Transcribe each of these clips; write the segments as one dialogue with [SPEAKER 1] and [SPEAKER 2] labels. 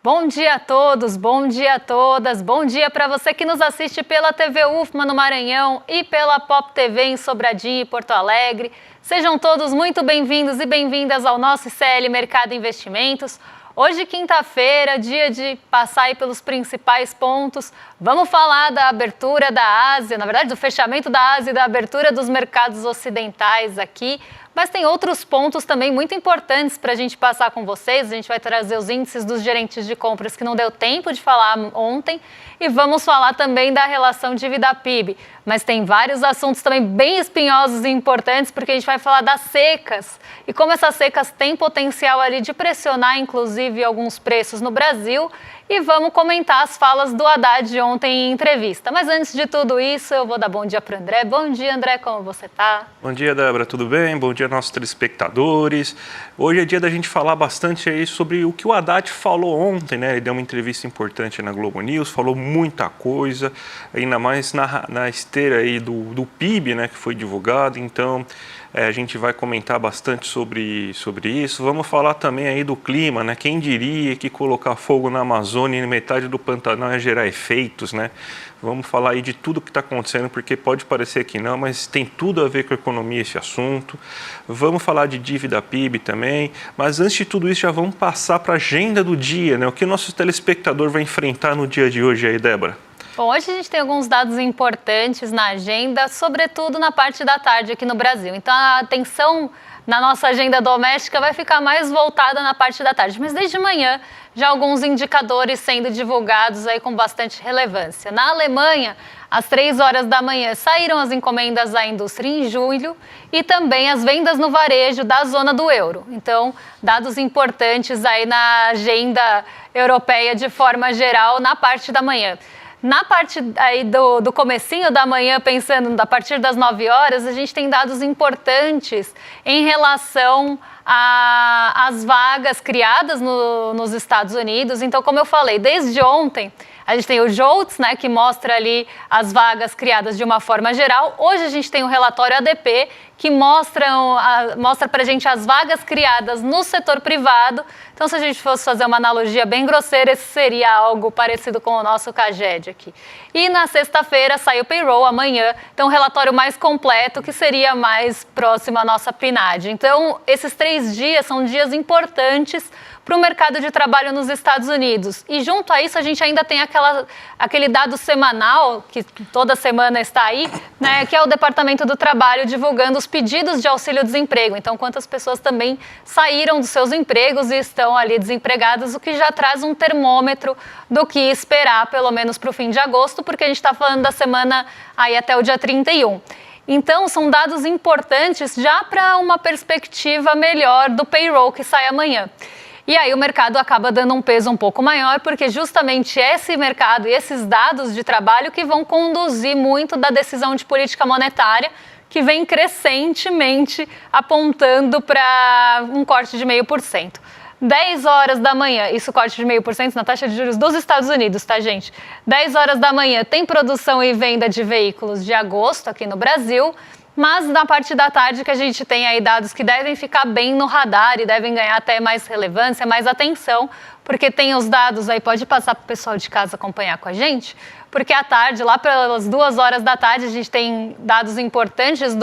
[SPEAKER 1] Bom dia a todos, bom dia a todas, bom dia para você que nos assiste pela TV UFMA no Maranhão e pela Pop TV em Sobradinho e Porto Alegre. Sejam todos muito bem-vindos e bem-vindas ao nosso ICL Mercado Investimentos. Hoje, quinta-feira, dia de passar aí pelos principais pontos. Vamos falar da abertura da Ásia, na verdade, do fechamento da Ásia e da abertura dos mercados ocidentais aqui. Mas tem outros pontos também muito importantes para a gente passar com vocês. A gente vai trazer os índices dos gerentes de compras que não deu tempo de falar ontem. E vamos falar também da relação dívida-PIB. Mas tem vários assuntos também bem espinhosos e importantes, porque a gente vai falar das secas. E como essas secas têm potencial ali de pressionar, inclusive, alguns preços no Brasil. E vamos comentar as falas do Haddad ontem em entrevista. Mas antes de tudo isso, eu vou dar bom dia para o André. Bom dia, André, como você está?
[SPEAKER 2] Bom dia, Débora, tudo bem? Bom dia, nossos telespectadores. Hoje é dia da gente falar bastante aí sobre o que o Haddad falou ontem, né? Ele deu uma entrevista importante na Globo News, falou muita coisa, ainda mais na esteira aí do PIB, né, que foi divulgado. Então, a gente vai comentar bastante sobre isso. Vamos falar também aí do clima, né? Quem diria que colocar fogo na Amazônia e na metade do Pantanal ia gerar efeitos, né? Vamos falar aí de tudo que está acontecendo, porque pode parecer que não, mas tem tudo a ver com a economia esse assunto. Vamos falar de dívida PIB também, mas antes de tudo isso já vamos passar para a agenda do dia, né? O que o nosso telespectador vai enfrentar no dia de hoje aí, Débora?
[SPEAKER 1] Bom, hoje a gente tem alguns dados importantes na agenda, sobretudo na parte da tarde aqui no Brasil. Então, a atenção na nossa agenda doméstica vai ficar mais voltada na parte da tarde. Mas desde manhã, já alguns indicadores sendo divulgados aí com bastante relevância. Na Alemanha, às 3 horas da manhã, saíram as encomendas à indústria em julho e também as vendas no varejo da zona do euro. Então, dados importantes aí na agenda europeia de forma geral na parte da manhã. Na parte aí do comecinho da manhã, pensando a partir das 9 horas, a gente tem dados importantes em relação às vagas criadas nos Estados Unidos. Então, como eu falei, desde ontem, a gente tem o JOLTS, né, que mostra ali as vagas criadas de uma forma geral. Hoje a gente tem o relatório ADP, que mostra para a gente as vagas criadas no setor privado. Então, se a gente fosse fazer uma analogia bem grosseira, esse seria algo parecido com o nosso CAGED aqui. E na sexta-feira sai o payroll, amanhã, então um relatório mais completo, que seria mais próximo à nossa PNAD. Então, esses 3 dias são dias importantes para o mercado de trabalho nos Estados Unidos. E junto a isso, a gente ainda tem aquele dado semanal, que toda semana está aí, né, que é o Departamento do Trabalho divulgando os pedidos de auxílio-desemprego. Então, quantas pessoas também saíram dos seus empregos e estão ali desempregadas, o que já traz um termômetro do que esperar, pelo menos para o fim de agosto, porque a gente está falando da semana aí até o dia 31. Então, são dados importantes já para uma perspectiva melhor do payroll que sai amanhã. E aí o mercado acaba dando um peso um pouco maior, porque justamente esse mercado e esses dados de trabalho que vão conduzir muito da decisão de política monetária, que vem crescentemente apontando para um corte de 0,5%. 10 horas da manhã, isso corte de 0,5% na taxa de juros dos Estados Unidos, tá, gente? 10 horas da manhã tem produção e venda de veículos de agosto aqui no Brasil. Mas na parte da tarde que a gente tem aí dados que devem ficar bem no radar e devem ganhar até mais relevância, mais atenção, porque tem os dados aí, pode passar para o pessoal de casa acompanhar com a gente, porque à tarde, lá pelas 2 horas da tarde, a gente tem dados importantes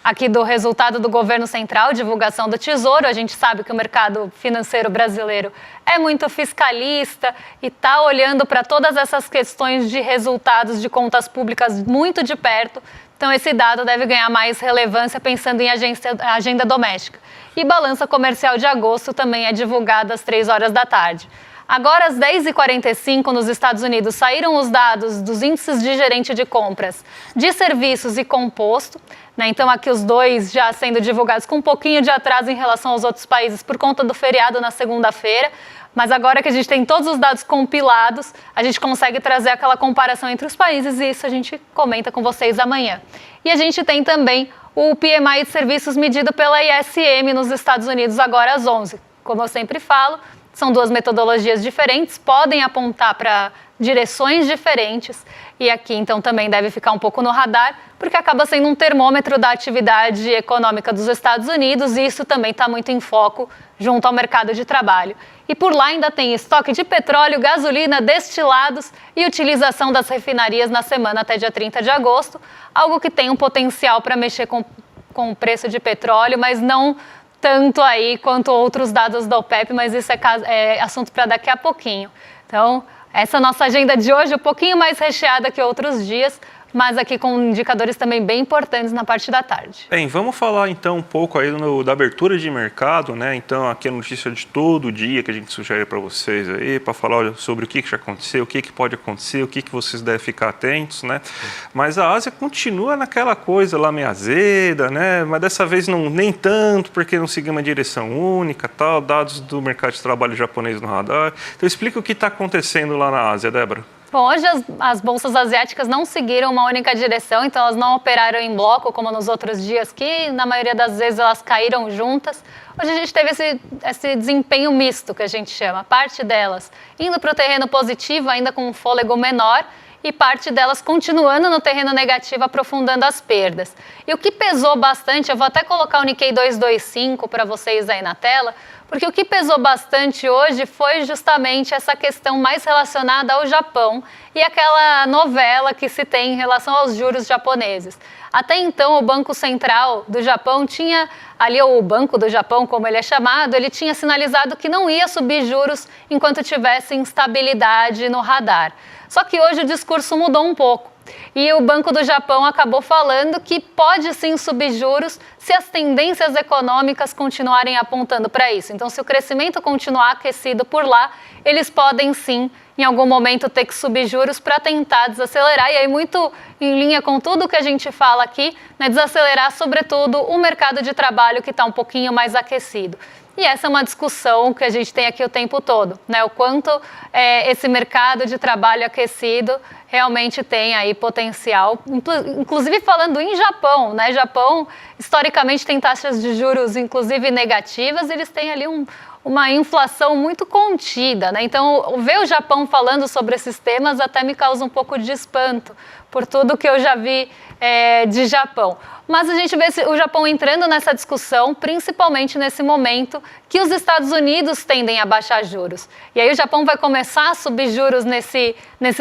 [SPEAKER 1] aqui do resultado do governo central, divulgação do Tesouro. A gente sabe que o mercado financeiro brasileiro é muito fiscalista e está olhando para todas essas questões de resultados de contas públicas muito de perto. Então, esse dado deve ganhar mais relevância pensando em agenda doméstica. E balança comercial de agosto também é divulgada às 3 horas da tarde. Agora, às 10h45, nos Estados Unidos, saíram os dados dos índices de gerente de compras de serviços e composto, né? Então, aqui os dois já sendo divulgados com um pouquinho de atraso em relação aos outros países por conta do feriado na segunda-feira. Mas agora que a gente tem todos os dados compilados, a gente consegue trazer aquela comparação entre os países e isso a gente comenta com vocês amanhã. E a gente tem também o PMI de serviços medido pela ISM nos Estados Unidos agora às 11. Como eu sempre falo, são 2 metodologias diferentes, podem apontar para direções diferentes. E aqui, então, também deve ficar um pouco no radar, porque acaba sendo um termômetro da atividade econômica dos Estados Unidos e isso também está muito em foco junto ao mercado de trabalho. E por lá ainda tem estoque de petróleo, gasolina, destilados e utilização das refinarias na semana até dia 30 de agosto, algo que tem um potencial para mexer com o preço de petróleo, mas não tanto aí quanto outros dados da OPEP, mas isso é assunto para daqui a pouquinho. Então, essa é a nossa agenda de hoje, um pouquinho mais recheada que outros dias, mas aqui com indicadores também bem importantes na parte da tarde.
[SPEAKER 2] Bem, vamos falar então um pouco aí da abertura de mercado, né? Então aqui a notícia de todo dia que a gente sugere para vocês aí, para falar sobre o que já aconteceu, o que pode acontecer, o que vocês devem ficar atentos, né? Mas a Ásia continua naquela coisa lá meio azeda, né? Mas dessa vez nem tanto, porque não seguiu uma direção única, tal, dados do mercado de trabalho japonês no radar. Então explica o que está acontecendo lá na Ásia, Débora.
[SPEAKER 1] Bom, hoje as bolsas asiáticas não seguiram uma única direção, então elas não operaram em bloco como nos outros dias, que na maioria das vezes elas caíram juntas. Hoje a gente teve esse desempenho misto, que a gente chama, parte delas indo para o terreno positivo, ainda com um fôlego menor, e parte delas continuando no terreno negativo, aprofundando as perdas. E o que pesou bastante, eu vou até colocar o Nikkei 225 para vocês aí na tela, porque o que pesou bastante hoje foi justamente essa questão mais relacionada ao Japão e aquela novela que se tem em relação aos juros japoneses. Até então, o Banco Central do Japão tinha, ali o Banco do Japão, como ele é chamado, ele tinha sinalizado que não ia subir juros enquanto tivesse instabilidade no radar. Só que hoje o discurso mudou um pouco. E o Banco do Japão acabou falando que pode sim subir juros se as tendências econômicas continuarem apontando para isso. Então, se o crescimento continuar aquecido por lá, eles podem sim, em algum momento, ter que subir juros para tentar desacelerar. E aí, muito em linha com tudo que a gente fala aqui, né, desacelerar, sobretudo, o mercado de trabalho que está um pouquinho mais aquecido. E essa é uma discussão que a gente tem aqui o tempo todo, né? O quanto esse mercado de trabalho aquecido realmente tem aí potencial, inclusive falando em Japão, né? Japão, historicamente, tem taxas de juros, inclusive negativas, eles têm ali uma inflação muito contida, né? Então, ver o Japão falando sobre esses temas até me causa um pouco de espanto, por tudo que eu já vi de Japão. Mas a gente vê o Japão entrando nessa discussão, principalmente nesse momento que os Estados Unidos tendem a baixar juros. E aí o Japão vai começar a subir juros nesse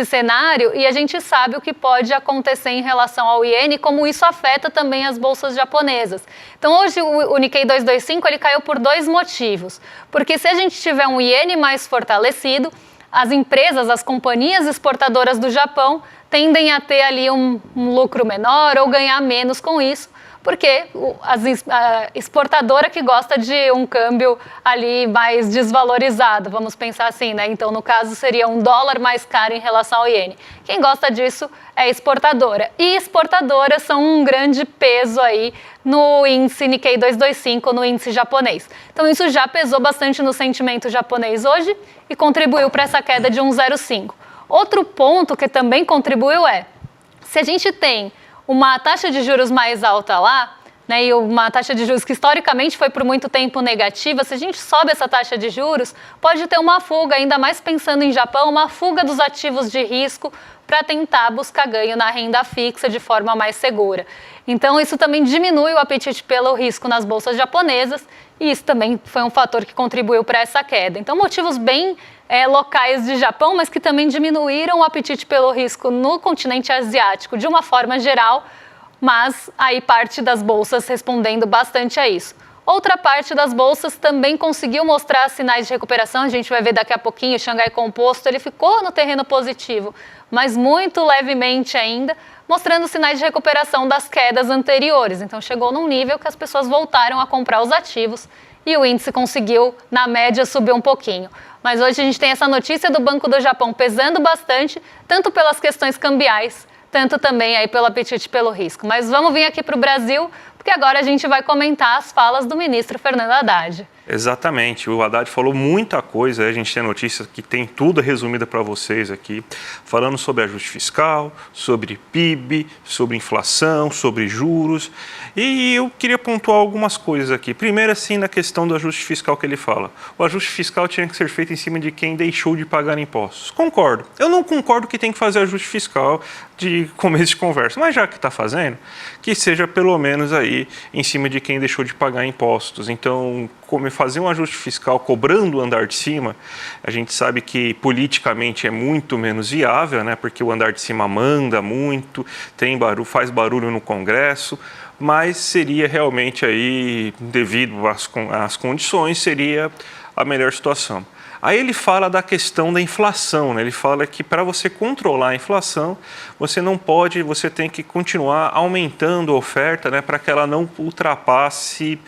[SPEAKER 1] cenário e a gente sabe o que pode acontecer em relação ao iene e como isso afeta também as bolsas japonesas. Então hoje o Nikkei 225 ele caiu por dois motivos. Porque se a gente tiver um iene mais fortalecido, as empresas, as companhias exportadoras do Japão tendem a ter ali um lucro menor ou ganhar menos com isso, porque a exportadora que gosta de um câmbio ali mais desvalorizado, vamos pensar assim, né? Então, no caso, seria $1 mais caro em relação ao iene. Quem gosta disso é a exportadora. E exportadoras são um grande peso aí no índice Nikkei 225, no índice japonês. Então, isso já pesou bastante no sentimento japonês hoje e contribuiu para essa queda de 1,05. Outro ponto que também contribuiu se a gente tem uma taxa de juros mais alta lá, né, e uma taxa de juros que historicamente foi por muito tempo negativa, se a gente sobe essa taxa de juros, pode ter uma fuga, ainda mais pensando em Japão, uma fuga dos ativos de risco para tentar buscar ganho na renda fixa de forma mais segura. Então, isso também diminui o apetite pelo risco nas bolsas japonesas e isso também foi um fator que contribuiu para essa queda. Então, motivos bem locais de Japão, mas que também diminuíram o apetite pelo risco no continente asiático de uma forma geral, mas aí parte das bolsas respondendo bastante a isso. Outra parte das bolsas também conseguiu mostrar sinais de recuperação, a gente vai ver daqui a pouquinho, o Xangai Composto, ele ficou no terreno positivo, mas muito levemente ainda, mostrando sinais de recuperação das quedas anteriores. Então chegou num nível que as pessoas voltaram a comprar os ativos e o índice conseguiu, na média, subir um pouquinho. Mas hoje a gente tem essa notícia do Banco do Japão pesando bastante, tanto pelas questões cambiais, tanto também aí pelo apetite pelo risco. Mas vamos vir aqui para o Brasil, porque porque agora a gente vai comentar as falas do ministro Fernando Haddad.
[SPEAKER 2] Exatamente, o Haddad falou muita coisa, a gente tem notícia que tem tudo resumida para vocês aqui, falando sobre ajuste fiscal, sobre PIB, sobre inflação, sobre juros, e eu queria pontuar algumas coisas aqui. Primeiro, assim, na questão do ajuste fiscal que ele fala. O ajuste fiscal tinha que ser feito em cima de quem deixou de pagar impostos. Concordo. Eu não concordo que tem que fazer ajuste fiscal de começo de conversa, mas já que está fazendo, que seja pelo menos aí em cima de quem deixou de pagar impostos. Então, como fazer um ajuste fiscal cobrando o andar de cima, a gente sabe que politicamente é muito menos viável, né? Porque o andar de cima manda muito, tem barulho, faz barulho no Congresso, mas seria realmente aí, devido às condições, seria a melhor situação. Aí ele fala da questão da inflação, né? Ele fala que para você controlar a inflação, você não pode, você tem que continuar aumentando a oferta, né? Para que ela não ultrapasse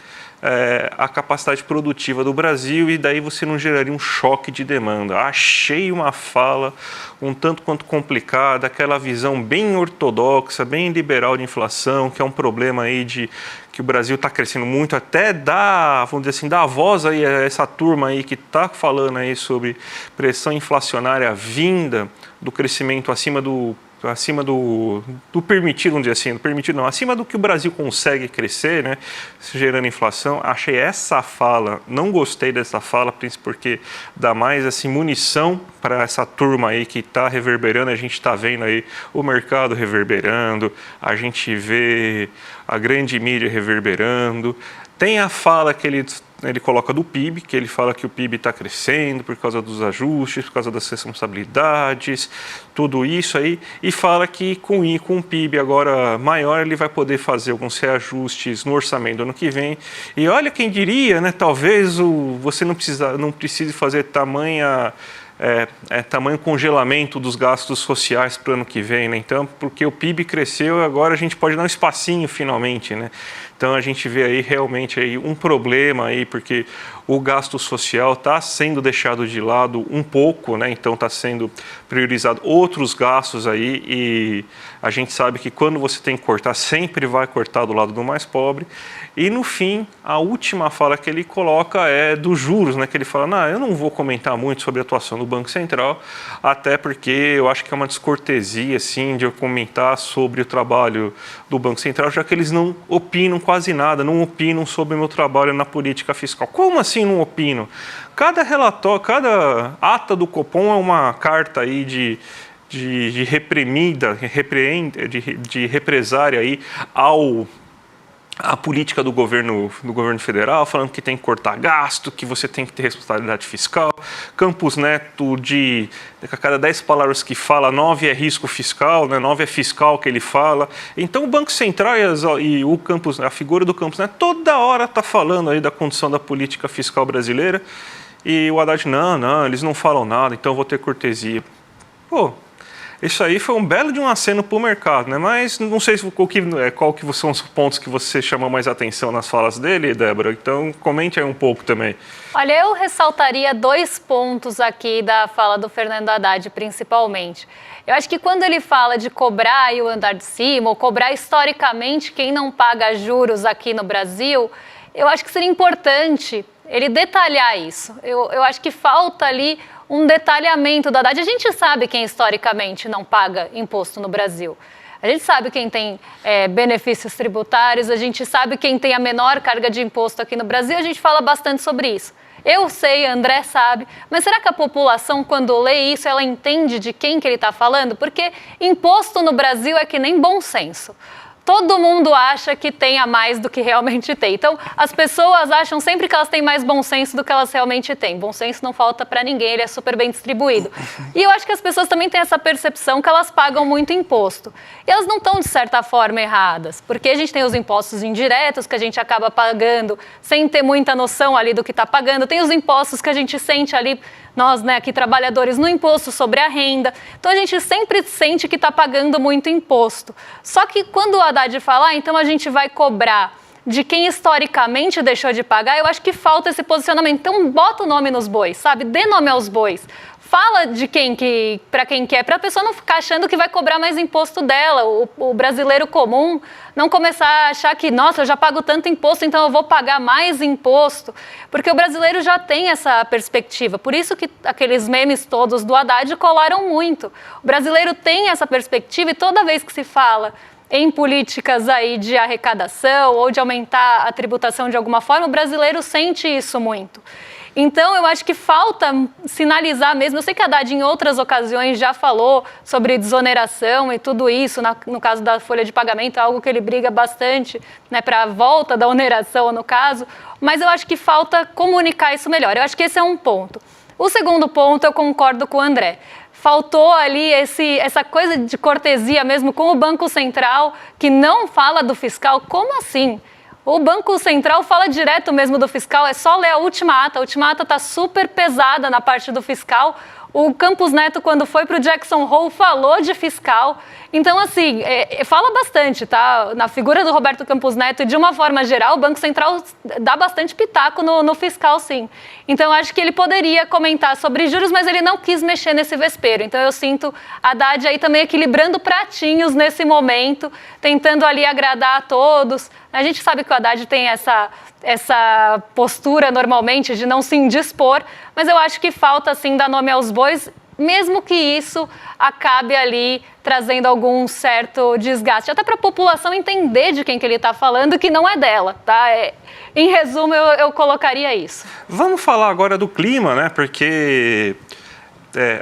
[SPEAKER 2] a capacidade produtiva do Brasil e daí você não geraria um choque de demanda. Achei uma fala um tanto quanto complicada, aquela visão bem ortodoxa, bem liberal de inflação, que é um problema aí de que o Brasil está crescendo muito, até dá, vamos dizer assim, dá voz aí a essa turma aí que está falando aí sobre pressão inflacionária vinda do crescimento acima do permitido, vamos dizer assim, do permitido não, acima do que o Brasil consegue crescer, né, gerando inflação. Achei essa fala, não gostei dessa fala, porque dá mais assim, munição para essa turma aí que está reverberando. A gente está vendo aí o mercado reverberando, a gente vê a grande mídia reverberando. Tem a fala que ele coloca do PIB, que ele fala que o PIB está crescendo por causa dos ajustes, por causa das responsabilidades, tudo isso aí, e fala que com o PIB agora maior ele vai poder fazer alguns reajustes no orçamento do ano que vem. E olha quem diria, né? Talvez você não precise fazer tamanho congelamento dos gastos sociais para o ano que vem, né? Então, porque o PIB cresceu, agora a gente pode dar um espacinho finalmente, né? Então a gente vê aí realmente aí um problema aí, porque o gasto social está sendo deixado de lado um pouco, né? Então está sendo priorizado outros gastos aí, e a gente sabe que quando você tem que cortar, sempre vai cortar do lado do mais pobre. E no fim, a última fala que ele coloca é dos juros, né? Que ele fala, eu não vou comentar muito sobre a atuação do Banco Central, até porque eu acho que é uma descortesia, assim, de eu comentar sobre o trabalho do Banco Central, já que eles não opinam quase nada, não opinam sobre o meu trabalho na política fiscal. Como assim não opinam? Cada relatório, cada ata do Copom é uma carta aí de represária aí a política do governo federal, falando que tem que cortar gasto, que você tem que ter responsabilidade fiscal. Campos Neto, a cada 10 palavras que fala, 9 é risco fiscal, né? 9 é fiscal que ele fala. Então o Banco Central e o Campos, a figura do Campos Neto, toda hora está falando aí da condição da política fiscal brasileira. E o Haddad, não, eles não falam nada, então eu vou ter cortesia. Pô, isso aí foi um belo de um aceno para o mercado, né? Mas não sei qual que são os pontos que você chamou mais atenção nas falas dele, Débora. Então, comente aí um pouco também.
[SPEAKER 1] Olha, eu ressaltaria 2 pontos aqui da fala do Fernando Haddad, principalmente. Eu acho que quando ele fala de cobrar aí o andar de cima, ou cobrar historicamente quem não paga juros aqui no Brasil, eu acho que seria importante ele detalhar isso. Eu acho que falta ali um detalhamento do Haddad. A gente sabe quem historicamente não paga imposto no Brasil. A gente sabe quem tem benefícios tributários, a gente sabe quem tem a menor carga de imposto aqui no Brasil, a gente fala bastante sobre isso. Eu sei, André sabe, mas será que a população, quando lê isso, ela entende de quem que ele está falando? Porque imposto no Brasil é que nem bom senso. Todo mundo acha que tem a mais do que realmente tem. Então, as pessoas acham sempre que elas têm mais bom senso do que elas realmente têm. Bom senso não falta para ninguém, ele é super bem distribuído. E eu acho que as pessoas também têm essa percepção que elas pagam muito imposto. E elas não estão, de certa forma, erradas. Porque a gente tem os impostos indiretos que a gente acaba pagando sem ter muita noção ali do que está pagando. Tem os impostos que a gente sente ali, nós, né, aqui trabalhadores, no imposto sobre a renda. Então, a gente sempre sente que está pagando muito imposto. Só que quando o Haddad fala, então a gente vai cobrar de quem historicamente deixou de pagar, eu acho que falta esse posicionamento. Então, bota o nome nos bois, sabe? Dê nome aos bois. fala de para quem que é, para a pessoa não ficar achando que vai cobrar mais imposto dela. O brasileiro comum não começar a achar que, nossa, eu já pago tanto imposto, então eu vou pagar mais imposto. Porque o brasileiro já tem essa perspectiva. Por isso que aqueles memes todos do Haddad colaram muito. O brasileiro tem essa perspectiva e toda vez que se fala em políticas aí de arrecadação ou de aumentar a tributação de alguma forma, o brasileiro sente isso muito. Então, eu acho que falta sinalizar mesmo. Eu sei que a Haddad, em outras ocasiões, já falou sobre desoneração e tudo isso, no caso da folha de pagamento, é algo que ele briga bastante, né, para a volta da oneração, no caso, mas eu acho que falta comunicar isso melhor. Eu acho que esse é um ponto. O segundo ponto, eu concordo com o André. Faltou ali essa coisa de cortesia mesmo com o Banco Central, que não fala do fiscal. Como assim? O Banco Central fala direto mesmo do fiscal, é só ler a última ata. A última ata está super pesada na parte do fiscal. O Campos Neto, quando foi para o Jackson Hole, falou de fiscal. Então, assim, fala bastante, tá? Na figura do Roberto Campos Neto e de uma forma geral, o Banco Central dá bastante pitaco no fiscal, sim. Então, acho que ele poderia comentar sobre juros, mas ele não quis mexer nesse vespeiro. Então, eu sinto a Haddad aí também equilibrando pratinhos nesse momento, tentando ali agradar a todos. A gente sabe que o Haddad tem essa postura normalmente de não se indispor, mas eu acho que falta sim dar nome aos bois, mesmo que isso acabe ali trazendo algum certo desgaste, até para a população entender de quem que ele está falando, que não é dela, tá? Em resumo, eu colocaria isso.
[SPEAKER 2] Vamos falar agora do clima, né? Porque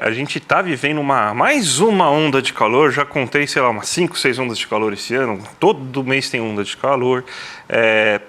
[SPEAKER 2] a gente está vivendo mais uma onda de calor. Já contei, sei lá, umas 5, 6 ondas de calor esse ano. Todo mês tem onda de calor.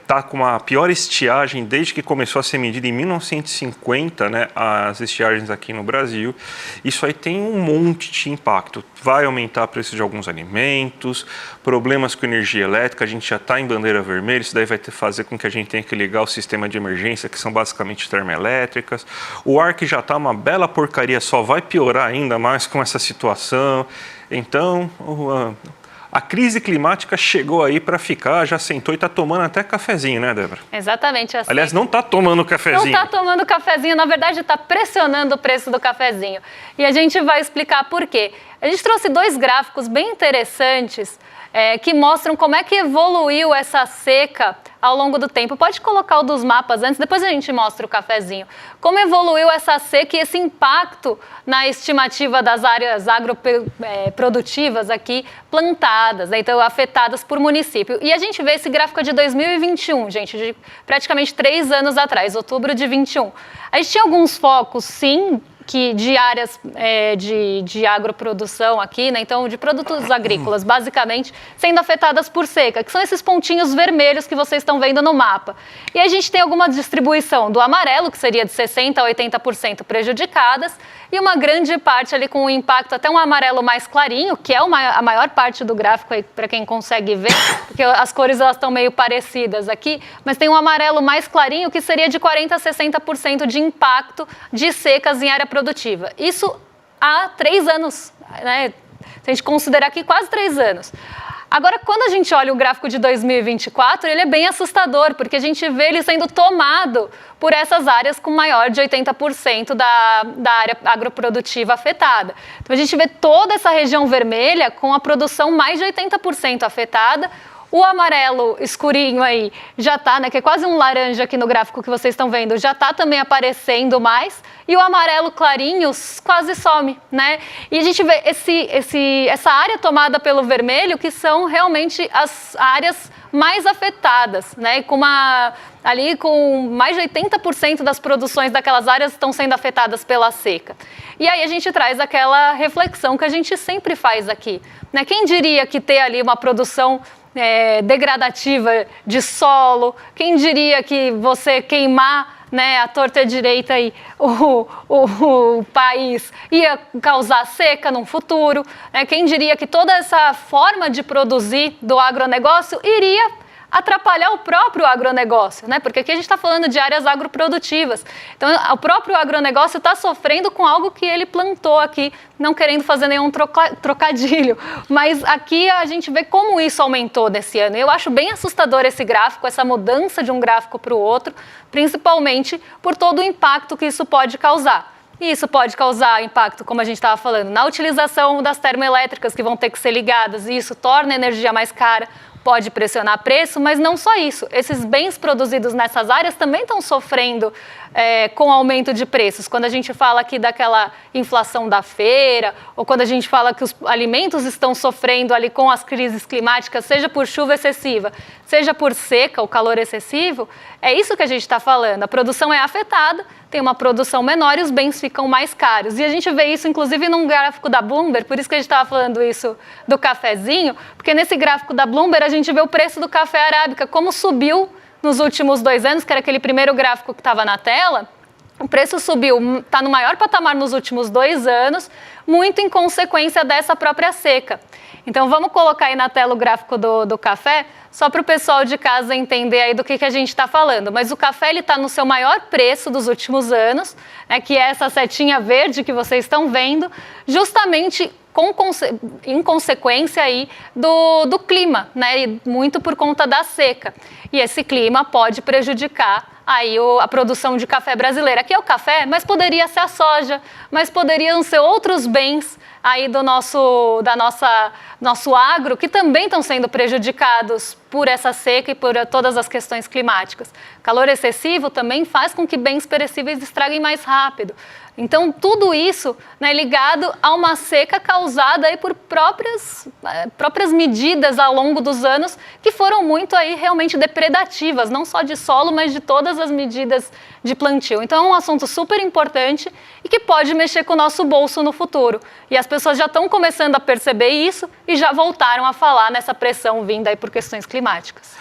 [SPEAKER 2] Tá com uma pior estiagem desde que começou a ser medida em 1950, né, as estiagens aqui no Brasil. Isso aí tem um monte de impacto. Vai aumentar o preço de alguns alimentos, problemas com energia elétrica, a gente já está em bandeira vermelha, isso daí vai fazer com que a gente tenha que ligar o sistema de emergência, que são basicamente termoelétricas. O ar que já está uma bela porcaria só vai piorar ainda mais com essa situação. Então, a crise climática chegou aí para ficar, já sentou e está tomando até cafezinho, né, Débora?
[SPEAKER 1] Exatamente assim.
[SPEAKER 2] Aliás, não está tomando cafezinho.
[SPEAKER 1] Não está tomando cafezinho, na verdade está pressionando o preço do cafezinho. E a gente vai explicar por quê. A gente trouxe 2 gráficos bem interessantes que mostram como é que evoluiu essa seca ao longo do tempo. Pode colocar o dos mapas antes, depois a gente mostra o cafezinho. Como evoluiu essa seca e esse impacto na estimativa das áreas agroprodutivas aqui plantadas, né? Então afetadas por município. E a gente vê esse gráfico de 2021, gente, de praticamente 3 anos atrás, outubro de 21. A gente tinha alguns focos, sim, de áreas de agroprodução aqui, né? Então de produtos agrícolas, basicamente, sendo afetadas por seca, que são esses pontinhos vermelhos que vocês estão vendo no mapa. E a gente tem alguma distribuição do amarelo, que seria de 60% a 80% prejudicadas, e uma grande parte ali com um impacto, até um amarelo mais clarinho, que é a maior parte do gráfico aí, para quem consegue ver, porque as cores elas estão meio parecidas aqui, mas tem um amarelo mais clarinho que seria de 40% a 60% de impacto de secas em área produtiva. Isso há 3 anos, né? Se a gente considerar aqui, quase 3 anos. Agora, quando a gente olha o gráfico de 2024, ele é bem assustador, porque a gente vê ele sendo tomado por essas áreas com maior de 80% da área agroprodutiva afetada. Então, a gente vê toda essa região vermelha com a produção mais de 80% afetada. O amarelo escurinho aí já está, né, que é quase um laranja aqui no gráfico que vocês estão vendo, já está também aparecendo mais. E o amarelo clarinho quase some, né? E a gente vê essa área tomada pelo vermelho, que são realmente as áreas mais afetadas, né? Ali com mais de 80% das produções daquelas áreas estão sendo afetadas pela seca. E aí a gente traz aquela reflexão que a gente sempre faz aqui, né? Quem diria que ter ali uma produção degradativa de solo, quem diria que você queimar, né, a torta direita aí, o país ia causar seca no futuro, né? Quem diria que toda essa forma de produzir do agronegócio iria atrapalhar o próprio agronegócio, né? Porque aqui a gente está falando de áreas agroprodutivas. Então, o próprio agronegócio está sofrendo com algo que ele plantou aqui, não querendo fazer nenhum trocadilho. Mas aqui a gente vê como isso aumentou nesse ano. Eu acho bem assustador esse gráfico, essa mudança de um gráfico para o outro, principalmente por todo o impacto que isso pode causar. E isso pode causar impacto, como a gente estava falando, na utilização das termoelétricas que vão ter que ser ligadas, e isso torna a energia mais cara, pode pressionar preço, mas não só isso. Esses bens produzidos nessas áreas também estão sofrendo com aumento de preços. Quando a gente fala aqui daquela inflação da feira, ou quando a gente fala que os alimentos estão sofrendo ali com as crises climáticas, seja por chuva excessiva, seja por seca, ou calor excessivo, é isso que a gente está falando. A produção é afetada, tem uma produção menor e os bens ficam mais caros. E a gente vê isso, inclusive, num gráfico da Bloomberg, por isso que a gente estava falando isso do cafezinho, porque nesse gráfico da Bloomberg a gente vê o preço do café arábica, como subiu nos últimos 2 anos, que era aquele primeiro gráfico que estava na tela. O preço subiu, está no maior patamar nos últimos 2 anos, muito em consequência dessa própria seca. Então, vamos colocar aí na tela o gráfico do café, só para o pessoal de casa entender aí do que a gente está falando. Mas o café está no seu maior preço dos últimos anos, né, que é essa setinha verde que vocês estão vendo, justamente em consequência aí do clima, né, e muito por conta da seca. E esse clima pode prejudicar aí a produção de café brasileira. Aqui é o café, mas poderia ser a soja, mas poderiam ser outros bens aí do nosso agro que também estão sendo prejudicados por essa seca e por todas as questões climáticas. Calor excessivo também faz com que bens perecíveis estraguem mais rápido. Então, tudo isso, né, ligado a uma seca causada aí por próprias medidas ao longo dos anos que foram muito aí realmente depredativas, não só de solo, mas de todas as medidas de plantio. Então, é um assunto super importante e que pode mexer com o nosso bolso no futuro. E as pessoas já estão começando a perceber isso e já voltaram a falar nessa pressão vinda aí por questões climáticas.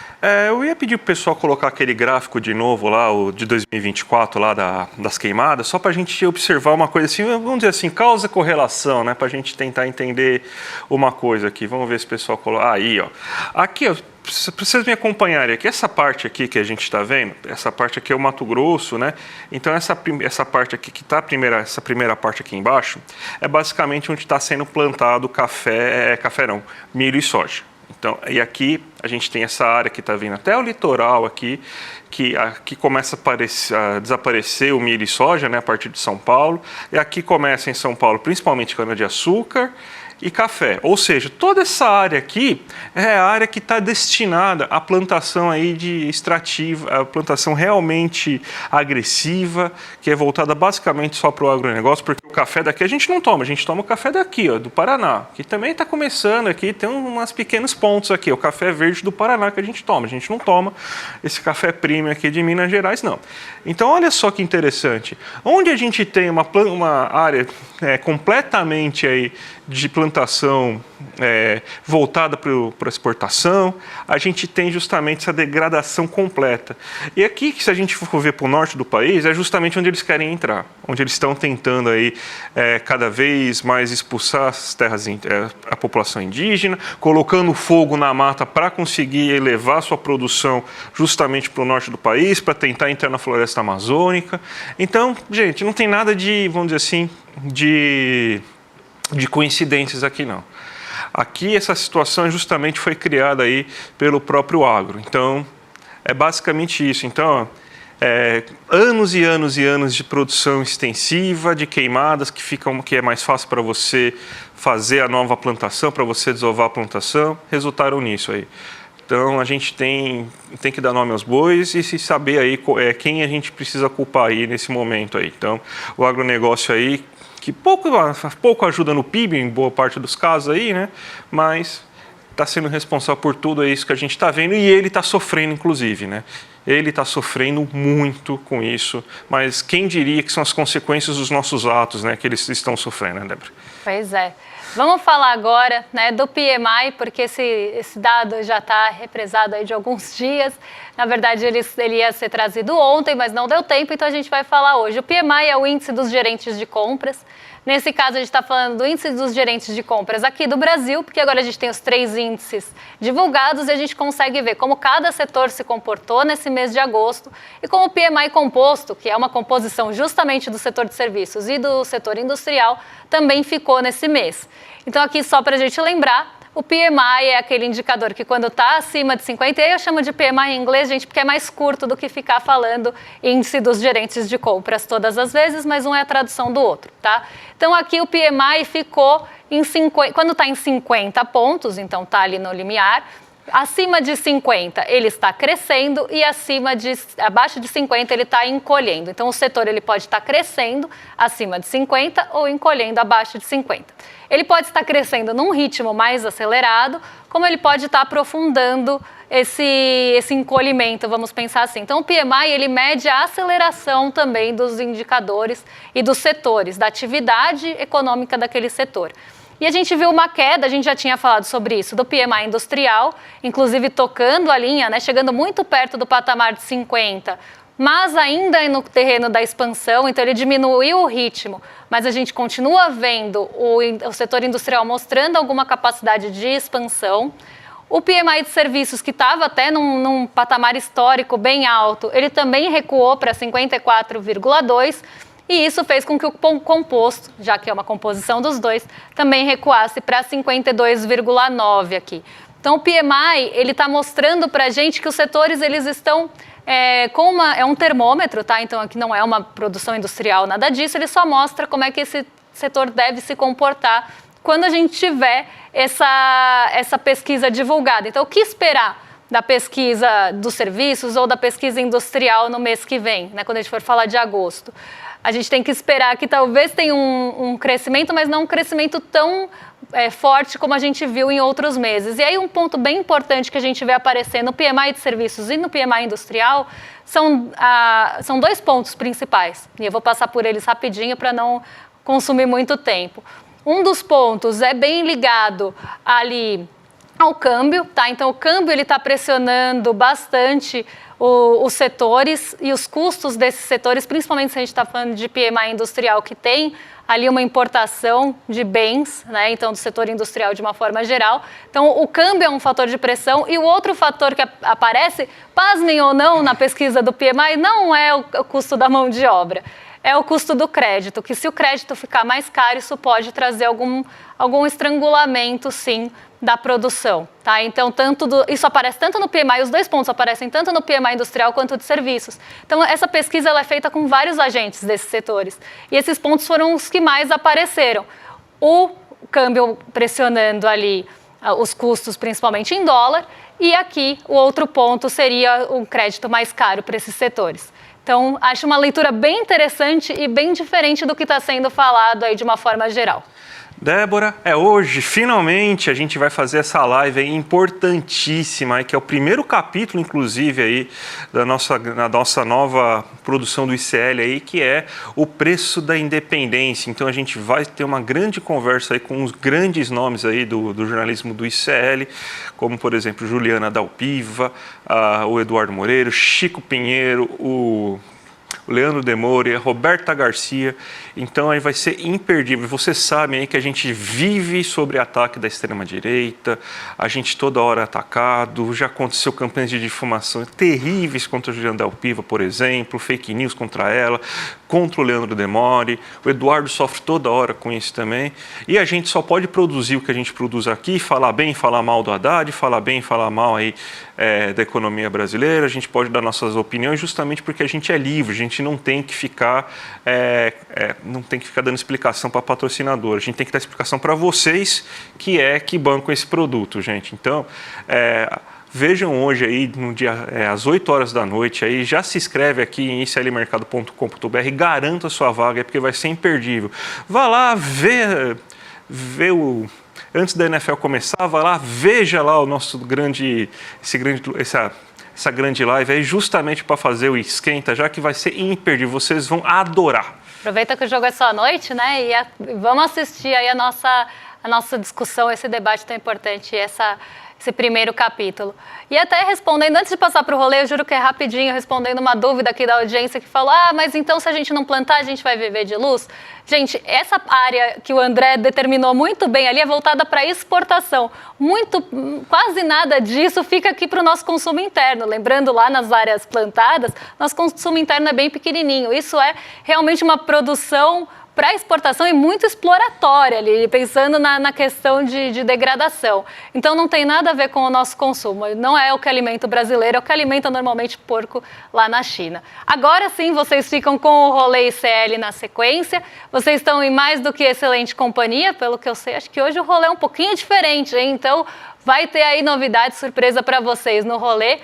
[SPEAKER 2] Eu ia pedir para o pessoal colocar aquele gráfico de novo lá, o de 2024, lá das queimadas, só para a gente observar uma coisa assim, vamos dizer assim, causa-correlação, né? Para a gente tentar entender uma coisa aqui. Vamos ver se o pessoal coloca. Aí, ó. Aqui, ó, para vocês me acompanharem aqui, essa parte aqui que a gente está vendo, essa parte aqui é o Mato Grosso, né? Então, essa parte aqui que está essa primeira parte aqui embaixo, é basicamente onde está sendo plantado café não, milho e soja. Então, e aqui a gente tem essa área que está vindo até o litoral aqui, que aqui começa a desaparecer o milho e soja, né, a partir de São Paulo. E aqui começa em São Paulo, principalmente cana-de-açúcar e café. Ou seja, toda essa área aqui é a área que está destinada à plantação aí de extrativa, a plantação realmente agressiva, que é voltada basicamente só para o agronegócio, porque o café daqui a gente não toma, a gente toma o café daqui, ó, do Paraná, que também está começando aqui, tem umas pequenos pontos aqui, o café verde do Paraná que a gente não toma esse café premium aqui de Minas Gerais, não. Então, olha só que interessante, onde a gente tem uma área completamente aí de plantação voltada para exportação, a gente tem justamente essa degradação completa. E aqui, se a gente for ver para o norte do país, é justamente onde eles querem entrar, onde eles estão tentando aí cada vez mais expulsar as terras, a população indígena, colocando fogo na mata para conseguir elevar sua produção justamente para o norte do país, para tentar entrar na floresta amazônica. Então, gente, não tem nada de, vamos dizer assim, de coincidências aqui, não. Aqui essa situação justamente foi criada aí pelo próprio agro. Então, é basicamente isso. Então, anos e anos e anos de produção extensiva, de queimadas, que é mais fácil para você fazer a nova plantação, para você desovar a plantação, resultaram nisso aí. Então, a gente tem que dar nome aos bois e se saber aí quem a gente precisa culpar aí nesse momento aí. Então, o agronegócio aí, que pouco ajuda no PIB em boa parte dos casos aí, né? Mas está sendo responsável por tudo isso que a gente está vendo e ele está sofrendo, inclusive, né? Ele está sofrendo muito com isso, mas quem diria que são as consequências dos nossos atos, né? Que eles estão sofrendo, né, Débora?
[SPEAKER 1] Pois é. Vamos falar agora, né, do PMI, porque esse dado já está represado aí de alguns dias. Na verdade, ele ia ser trazido ontem, mas não deu tempo, então a gente vai falar hoje. O PMI é o índice dos gerentes de compras. Nesse caso, a gente está falando do índice dos gerentes de compras aqui do Brasil, porque agora a gente tem os 3 índices divulgados e a gente consegue ver como cada setor se comportou nesse mês de agosto e como o PMI composto, que é uma composição justamente do setor de serviços e do setor industrial, também ficou nesse mês. Então, aqui só para a gente lembrar, O PMI é aquele indicador que quando está acima de 50, e aí eu chamo de PMI em inglês, gente, porque é mais curto do que ficar falando índice dos gerentes de compras todas as vezes, mas um é a tradução do outro, tá? Então aqui o PMI ficou em 50, quando está em 50 pontos, então está ali no limiar. Acima de 50 ele está crescendo e abaixo de 50 ele está encolhendo. Então o setor ele pode estar crescendo acima de 50 ou encolhendo abaixo de 50. Ele pode estar crescendo num ritmo mais acelerado, como ele pode estar aprofundando esse encolhimento, vamos pensar assim. Então o PMI ele mede a aceleração também dos indicadores e dos setores, da atividade econômica daquele setor. E a gente viu uma queda, a gente já tinha falado sobre isso, do PMI industrial, inclusive tocando a linha, né, chegando muito perto do patamar de 50, mas ainda no terreno da expansão, então ele diminuiu o ritmo, mas a gente continua vendo o setor industrial mostrando alguma capacidade de expansão. O PMI de serviços, que estava até num patamar histórico bem alto, ele também recuou para 54,2%, e isso fez com que o composto, já que é uma composição dos dois, também recuasse para 52,9 aqui. Então o PMI ele está mostrando para a gente que os setores eles estão é um termômetro, tá? Então aqui não é uma produção industrial, nada disso. Ele só mostra como é que esse setor deve se comportar quando a gente tiver essa pesquisa divulgada. Então o que esperar da pesquisa dos serviços ou da pesquisa industrial no mês que vem, né? Quando a gente for falar de agosto? A gente tem que esperar que talvez tenha um crescimento, mas não um crescimento tão forte como a gente viu em outros meses. E aí um ponto bem importante que a gente vê aparecer no PMI de serviços e no PMI industrial são dois pontos principais. E eu vou passar por eles rapidinho para não consumir muito tempo. Um dos pontos é bem ligado ali ao câmbio, tá? Então o câmbio ele está pressionando bastante os setores e os custos desses setores, principalmente se a gente está falando de PMI industrial, que tem ali uma importação de bens, né? Então do setor industrial de uma forma geral. Então o câmbio é um fator de pressão e o outro fator que aparece, pasmem ou não, na pesquisa do PMI, não é o custo da mão de obra. É o custo do crédito, que se o crédito ficar mais caro, isso pode trazer algum estrangulamento, sim, da produção, tá? Então, isso aparece tanto no PMI, os dois pontos aparecem tanto no PMI industrial quanto de serviços. Então, essa pesquisa ela é feita com vários agentes desses setores. E esses pontos foram os que mais apareceram. O câmbio pressionando ali os custos, principalmente em dólar, e aqui o outro ponto seria o crédito mais caro para esses setores. Então, acho uma leitura bem interessante e bem diferente do que está sendo falado aí de uma forma geral.
[SPEAKER 2] Débora, hoje, finalmente, a gente vai fazer essa live aí importantíssima, aí, que é o primeiro capítulo, inclusive, aí, da nossa nova produção do ICL, aí, que é o preço da independência. Então, a gente vai ter uma grande conversa aí com os grandes nomes aí do jornalismo do ICL, como, por exemplo, Juliana Dalpiva, o Eduardo Moreira, Chico Pinheiro, o Leandro Demore, a Roberta Garcia. Então aí vai ser imperdível. Vocês sabem aí que a gente vive sobre ataque da extrema-direita, a gente toda hora é atacado, já aconteceu campanhas de difamação terríveis contra a Juliana Dalpiva, por exemplo, fake news contra ela, contra o Leandro Demore, o Eduardo sofre toda hora com isso também, e a gente só pode produzir o que a gente produz aqui, falar bem, falar mal do Haddad, falar bem, falar mal aí da economia brasileira, a gente pode dar nossas opiniões justamente porque a gente é livre, a gente não tem que ficar dando explicação para patrocinador, a gente tem que dar explicação para vocês que bancam esse produto, gente. Então, vejam hoje aí, no dia, às 8 horas da noite, aí, já se inscreve aqui em iclmercado.com.br e garanta a sua vaga, porque vai ser imperdível. Vá lá, antes da NFL começar, vá lá, veja lá o nosso essa grande live aí, justamente para fazer o esquenta, já que vai ser imperdível, vocês vão adorar.
[SPEAKER 1] Aproveita que o jogo é só à noite, né? E vamos assistir aí a nossa discussão, esse debate tão importante, esse primeiro capítulo. E até respondendo, antes de passar para o rolê, eu juro que é rapidinho, respondendo uma dúvida aqui da audiência que falou, mas então se a gente não plantar, a gente vai viver de luz? Gente, essa área que o André determinou muito bem ali é voltada para exportação. Quase nada disso fica aqui para o nosso consumo interno. Lembrando, lá nas áreas plantadas, nosso consumo interno é bem pequenininho. Isso é realmente uma produção para exportação e muito exploratória ali, pensando na questão de degradação. Então não tem nada a ver com o nosso consumo. Não é o que alimenta o brasileiro, é o que alimenta normalmente porco lá na China. Agora sim, vocês ficam com o Rolê ICL na sequência. Vocês estão em mais do que excelente companhia, pelo que eu sei. Acho que hoje o rolê é um pouquinho diferente, hein? Então vai ter aí novidade, surpresa para vocês no rolê.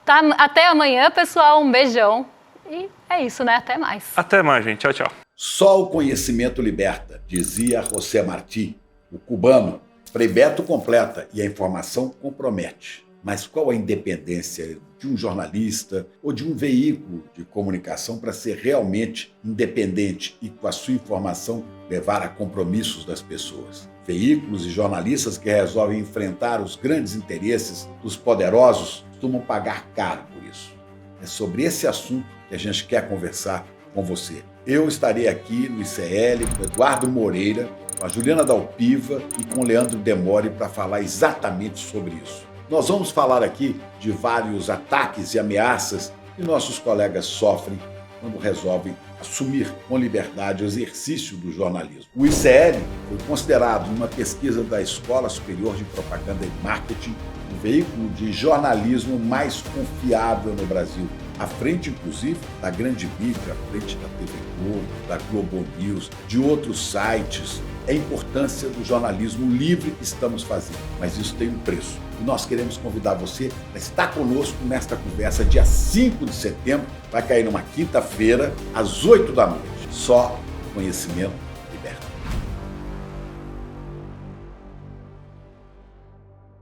[SPEAKER 1] Tá, até amanhã, pessoal. Um beijão. E é isso, né? Até mais.
[SPEAKER 2] Até mais, gente. Tchau, tchau.
[SPEAKER 3] Só o conhecimento liberta, dizia José Martí, o cubano. Frei Beto completa e a informação compromete. Mas qual a independência de um jornalista ou de um veículo de comunicação para ser realmente independente e, com a sua informação, levar a compromissos das pessoas? Veículos e jornalistas que resolvem enfrentar os grandes interesses dos poderosos costumam pagar caro por isso. É sobre esse assunto que a gente quer conversar com você. Eu estarei aqui no ICL com Eduardo Moreira, com a Juliana Dalpiva e com o Leandro Demore para falar exatamente sobre isso. Nós vamos falar aqui de vários ataques e ameaças que nossos colegas sofrem quando resolvem assumir com liberdade o exercício do jornalismo. O ICL foi considerado, numa pesquisa da Escola Superior de Propaganda e Marketing, o veículo de jornalismo mais confiável no Brasil, à frente, inclusive, da grande mídia, à frente da TV Globo, da Globo News, de outros sites. É a importância do jornalismo livre que estamos fazendo, mas isso tem um preço. E nós queremos convidar você a estar conosco nesta conversa dia 5 de setembro, vai cair numa quinta-feira, às 8 da noite. Só conhecimento